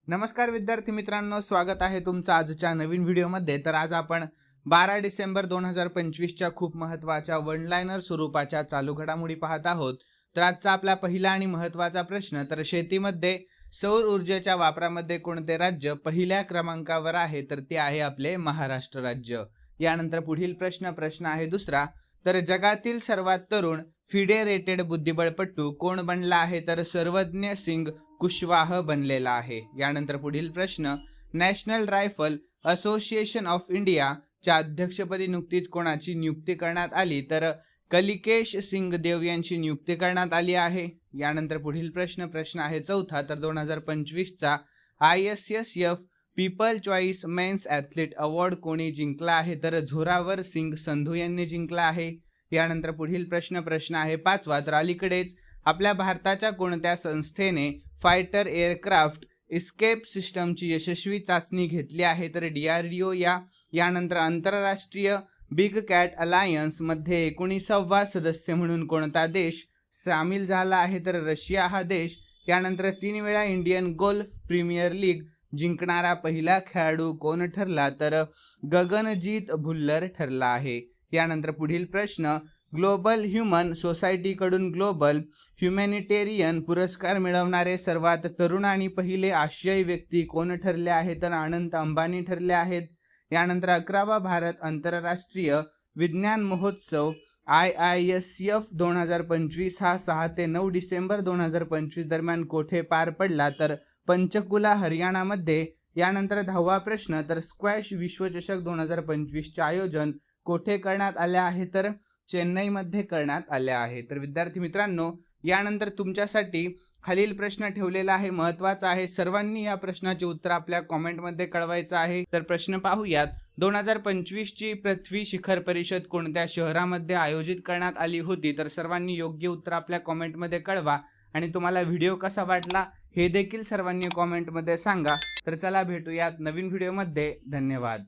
नमस्कार विद्यार्थी मित्रांनो, स्वागत आहे तुमचं आजच्या नवीन व्हिडिओमध्ये। तर आज आपण 12 डिसेंबर 2025च्या खूप महत्त्वाच्या वन लाइनर स्वरूपाच्या चालू घडामोडी पाहत आहोत। तर आजचा आपला पहिला आणि महत्त्वाचा प्रश्न, तर शेतीमध्ये सौर ऊर्जेच्या वापरामध्ये कोणते राज्य पहिल्या क्रमांकावर आहे? तर ते आहे आपले महाराष्ट्र राज्य। यानंतर पुढील प्रश्न आहे दुसरा, तर जगातील सर्वात तरुण फिडेरेटेड बुद्धिबळपटू कोण बनला आहे? तर सर्वज्ञ सिंग कुशवाह बनलेला आहे। यानंतर पुढील प्रश्न, national rifle association of India च्या अध्यक्षपदी नुकतीच कोणाची नियुक्ती करण्यात आली? तर कलिकेश सिंग देव यांची नियुक्ती करण्यात आली आहे। यानंतर पुढील प्रश्न आहे चौथा, तर 2025चा ISSF people choice men's athlete award कोणी जिंकला आहे? तर झोरावर सिंग संधू यांनी जिंकला आहे। यानंतर पुढील प्रश्न आहे पाचवा, तर अलीकडेच आपल्या भारताच्या कोणत्या संस्थेने फायटर एअरक्राफ्ट इस्केप सिस्टमची यशस्वी चाचणी घेतली आहे? तर DRDO यानंतर आंतरराष्ट्रीय बिग कॅट अलायन्स मध्ये 19वा सदस्य म्हणून कोणता देश सामील झाला आहे? तर रशिया हा देश। यानंतर 3 वेळा इंडियन गोल्फ प्रीमियर लीग जिंकणारा पहिला खेळाडू कोण ठरला? तर गगनजीत भुल्लर ठरला आहे। यानंतर पुढील प्रश्न, ग्लोबल ह्युमन सोसायटीकडून ग्लोबल ह्युमॅनिटेरियन पुरस्कार मिळवणारे सर्वात तरुण आणि पहिले आशियाई व्यक्ती कोण ठरले आहेत? तर अनंत अंबानी ठरले आहेत। यानंतर 11वा भारत आंतरराष्ट्रीय विज्ञान महोत्सव IISF 2025 हा 6 ते 9 डिसेंबर 2025 दरम्यान कोठे पार पडला? तर पंचकुला हरियाणामध्ये। यानंतर 10वा प्रश्न, तर स्क्वॅश विश्वचषक 2025 चे आयोजन कोठे करण्यात आले आहे? तर चेन्नईमध्ये करण्यात आले आहे। तर विद्यार्थी मित्रांनो, यानंतर तुमच्यासाठी खालील प्रश्न ठेवलेला आहे, महत्त्वाचा आहे। सर्वांनी या प्रश्नाचे उत्तर आपल्या कमेंटमध्ये कळवायचं आहे। तर प्रश्न पाहूयात, 2025 ची पृथ्वी शिखर परिषद कोणत्या शहरामध्ये आयोजित करण्यात आली होती? तर सर्वांनी योग्य उत्तर आपल्या कमेंटमध्ये कळवा आणि तुम्हाला व्हिडिओ कसा वाटला हे देखील सर्वांनी कमेंटमध्ये सांगा। तर चला भेटूयात नवीन व्हिडिओमध्ये। धन्यवाद।